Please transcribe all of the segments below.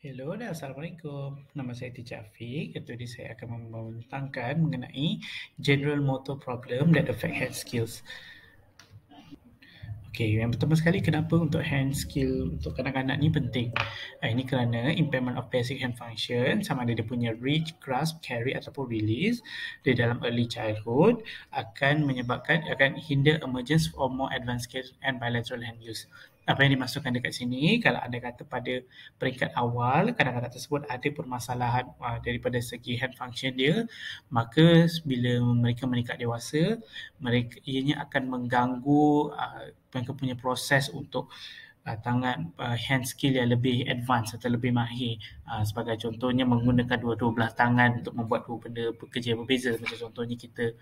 Hello dan Assalamualaikum. Nama saya Teacher Afiq. Ketua ini saya akan membentangkan mengenai general motor problem that affect hand skills. Okey, yang pertama sekali kenapa untuk hand skill untuk kanak-kanak ni penting? Ini kerana impairment of basic hand function sama ada dia punya reach, grasp, carry ataupun release di dalam early childhood akan hinder emergence of more advanced skills and bilateral hand use. Apa yang dimasukkan dekat sini, kalau anda kata pada peringkat awal kanak-kanak tersebut ada permasalahan daripada segi hand function dia, maka bila mereka meningkat dewasa, ianya akan mengganggu mereka punya proses untuk hand skill yang lebih advance atau lebih mahir. Sebagai contohnya menggunakan dua belah tangan untuk membuat dua benda bekerja yang berbeza. Macam contohnya kita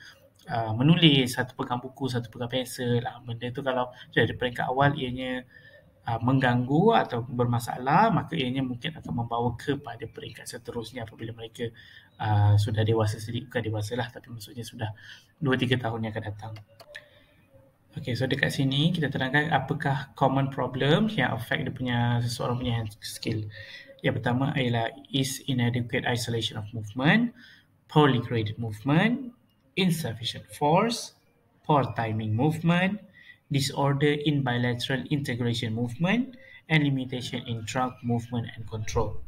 menulis, satu pegang buku, satu pegang pensel. Benda tu kalau dari peringkat awal ianya mengganggu atau bermasalah, maka ianya mungkin akan membawa kepada peringkat seterusnya apabila mereka sudah dewasa sedikit. Bukan dewasa lah, tapi maksudnya sudah 2-3 tahun yang akan datang. Okay, so dekat sini kita terangkan apakah common problem yang affect dia punya seseorang punya hand skill. Yang pertama ialah is inadequate isolation of movement, poorly graded movement, insufficient force, poor timing movement, disorder in bilateral integration movement, and limitation in trunk movement and control.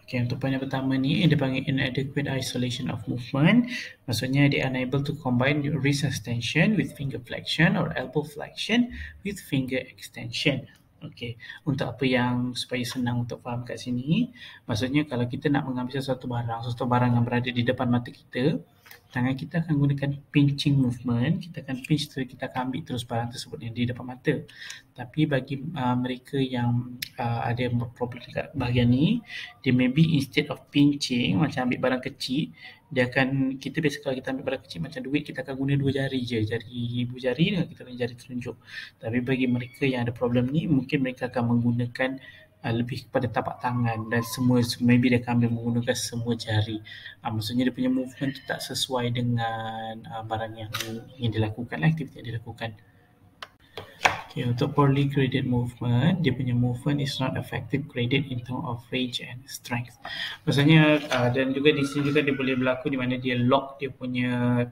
Okay, untuk poin yang pertama ni, dia panggil inadequate isolation of movement. Maksudnya, dia unable to combine wrist extension with finger flexion or elbow flexion with finger extension. Okay, untuk apa yang supaya senang untuk faham kat sini, maksudnya kalau kita nak mengambil sesuatu barang yang berada di depan mata kita, tangan kita akan gunakan pinching movement, kita akan pinch terus, kita akan ambil terus barang tersebut yang di depan mata. Tapi bagi mereka yang ada problem dekat bahagian ni, dia maybe instead of pinching, macam ambil barang kecil, kita biasa kalau kita ambil barang kecil macam duit, kita akan guna dua jari je, jari ibu jari dengan kita punya jari telunjuk. Tapi bagi mereka yang ada problem ni, mungkin mereka akan menggunakan lebih kepada tapak tangan dan maybe dia akan ambil menggunakan semua jari. Maksudnya dia punya movement tu tak sesuai dengan barang yang ingin dilakukan, aktiviti yang dilakukan. Okay, untuk poorly graded movement, dia punya movement is not effective graded in terms of range and strength. Maksudnya, dan juga di sini juga dia boleh berlaku di mana dia lock dia punya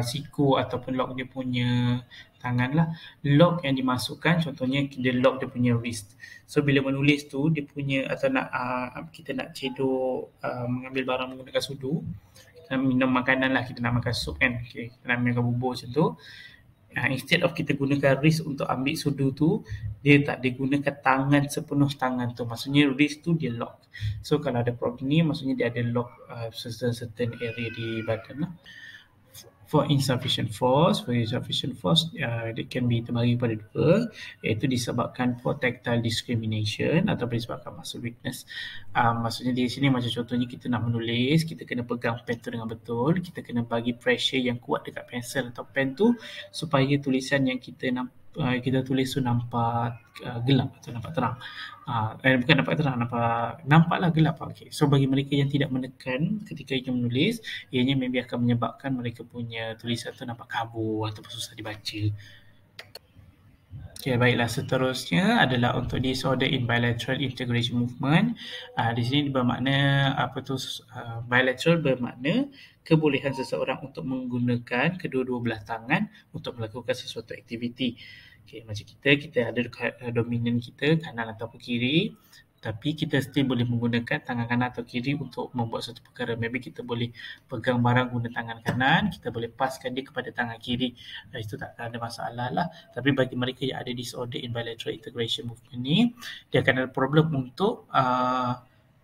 siku ataupun lock dia punya tangan lah. Lock yang dimasukkan, contohnya dia lock dia punya wrist. So, bila menulis tu, dia punya, atau kita nak cedok mengambil barang menggunakan sudu, kita minum makanan lah, kita nak makan sup kan, okay, kita nak makan bubur macam tu. Instead of kita gunakan wrist untuk ambil sudu tu, dia tak digunakan tangan sepenuh tangan tu. Maksudnya wrist tu dia lock. So kalau ada problem ni, maksudnya dia ada lock certain area di badan lah. For insufficient force, dia can be terbagi pada dua, iaitu disebabkan for tactile discrimination atau disebabkan muscle weakness. Maksudnya di sini macam contohnya kita nak menulis, kita kena pegang pen tu dengan betul, kita kena bagi pressure yang kuat dekat pensel atau pen tu supaya tulisan yang kita tulis tu nampak gelap atau nampak terang. Bukan nampak terang, nampaklah gelap. Okay. So bagi mereka yang tidak menekan ketika ingin menulis, ianya maybe akan menyebabkan mereka punya tulisan tu nampak kabur ataupun susah dibaca. Okay, baiklah, seterusnya adalah untuk disorder in bilateral integration movement. Di sini bermakna bilateral bermakna kebolehan seseorang untuk menggunakan kedua-dua belah tangan untuk melakukan sesuatu aktiviti. Okay, macam kita ada dominan kita kanan ataupun kiri, tapi kita still boleh menggunakan tangan kanan atau kiri untuk membuat satu perkara. Maybe kita boleh pegang barang guna tangan kanan, kita boleh paskan dia kepada tangan kiri. Itu tak ada masalah lah. Tapi bagi mereka yang ada disorder in bilateral integration movement ni, dia akan ada problem untuk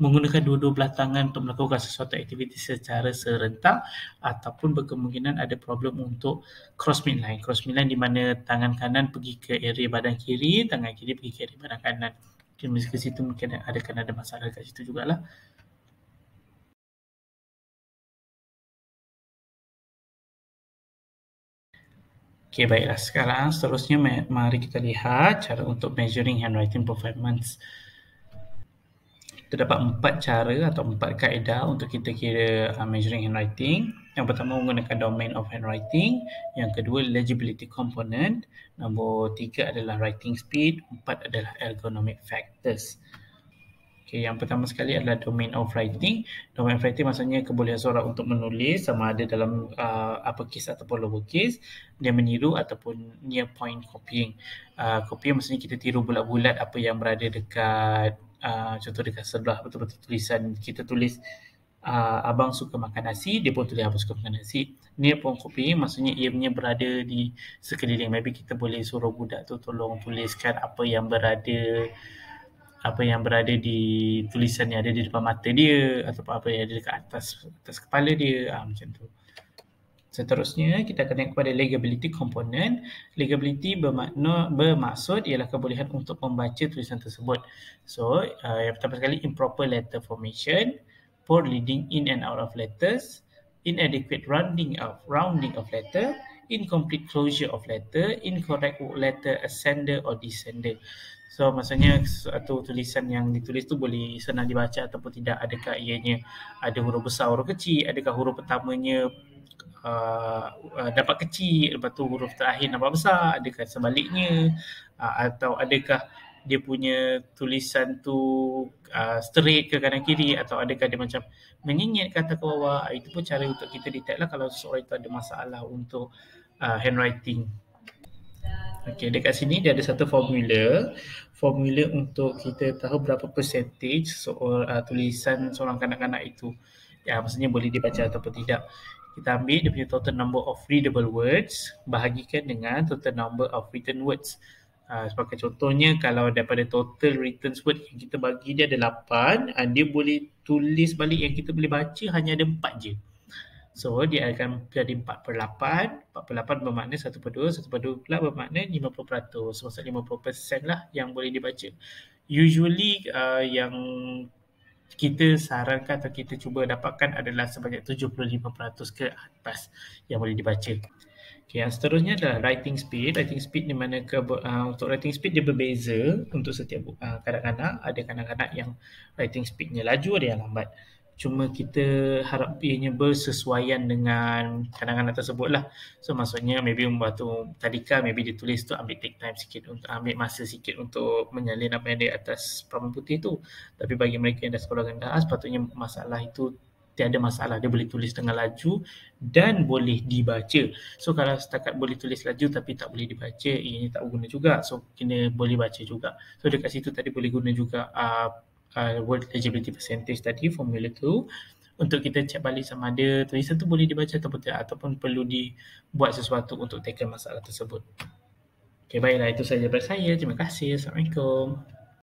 menggunakan dua-dua belah tangan untuk melakukan sesuatu aktiviti secara serentak, ataupun berkemungkinan ada problem untuk cross midline. Cross midline di mana tangan kanan pergi ke area badan kiri, tangan kiri pergi ke area badan kanan. Ke situ mungkin ada masalah kat situ jugalah. Okay, baiklah. Sekarang seterusnya mari kita lihat cara untuk measuring handwriting performance. Terdapat 4 cara atau 4 kaedah untuk kita kira measuring handwriting. Yang pertama menggunakan domain of handwriting, yang kedua legibility component, nombor 3 adalah writing speed, 4 adalah ergonomic factors. Okay, yang pertama sekali adalah domain of writing. Domain of writing maksudnya kebolehan seorang untuk menulis sama ada dalam uppercase ataupun lowercase. Dia meniru ataupun near point copying. Copying maksudnya kita tiru bulat-bulat apa yang berada dekat contoh dekat sebelah betul-betul tulisan kita tulis abang suka makan nasi, dia pun tulis abang suka makan nasi. Near point copying maksudnya ia punya berada di sekeliling. Maybe kita boleh suruh budak tu tolong tuliskan apa yang berada di tulisan yang ada di depan mata dia ataupun apa yang ada dekat atas kepala dia, macam tu. Seterusnya kita akan tengok kepada legability component. Legability bermaksud ialah kebolehan untuk membaca tulisan tersebut. So, yang pertama sekali improper letter formation, poor reading in and out of letters, inadequate rounding of letter, incomplete closure of letter, incorrect letter ascender or descender. So maksudnya suatu tulisan yang ditulis tu boleh senang dibaca ataupun tidak. Adakah ianya ada huruf besar, huruf kecil, adakah huruf pertamanya dapat kecil, lepas tu huruf terakhir nampak besar, adakah sebaliknya, atau adakah dia punya tulisan tu straight ke kanan kiri, atau adakah dia macam menyinyit ke atas ke bawah. Itu pun cara untuk kita detect lah kalau seseorang itu ada masalah untuk handwriting. Okey, dekat sini dia ada satu formula untuk kita tahu berapa percentage tulisan seorang kanak-kanak itu maksudnya boleh dibaca ataupun tidak. Kita ambil dia punya total number of readable words bahagikan dengan total number of written words. Sebagai contohnya, kalau daripada total written word yang kita bagi dia ada 8, dia boleh tulis balik yang kita boleh baca hanya ada 4 je. So, dia akan jadi 4/8. 4/8 bermakna 1/2. 1/2 pula bermakna 50%. Maksud 50% lah yang boleh dibaca. Usually, yang kita sarankan atau kita cuba dapatkan adalah sebanyak 75% ke atas yang boleh dibaca. Okay, yang seterusnya adalah writing speed. Writing speed di mana untuk writing speed dia berbeza untuk setiap kanak-kanak. Ada kanak-kanak yang writing speednya laju, ada yang lambat. Cuma kita harap ianya bersesuaian dengan kanak-kanak tersebut lah. So maksudnya maybe waktu tadika maybe dia tulis tu ambil take time sikit, untuk ambil masa sikit untuk menyalin apa yang ada atas papan putih tu. Tapi bagi mereka yang dah sekolah rendah, sepatutnya masalah itu tiada masalah. Dia boleh tulis dengan laju dan boleh dibaca. So kalau setakat boleh tulis laju tapi tak boleh dibaca, ianya tak berguna juga. So kena boleh baca juga. So dekat situ tadi boleh guna juga word legibility percentage tadi, formula tu, untuk kita cek balik sama ada tulisan tu boleh dibaca ataupun tidak, ataupun perlu dibuat sesuatu untuk tackle masalah tersebut. Okay, baiklah, itu sahaja daripada saya. Terima kasih. Assalamualaikum.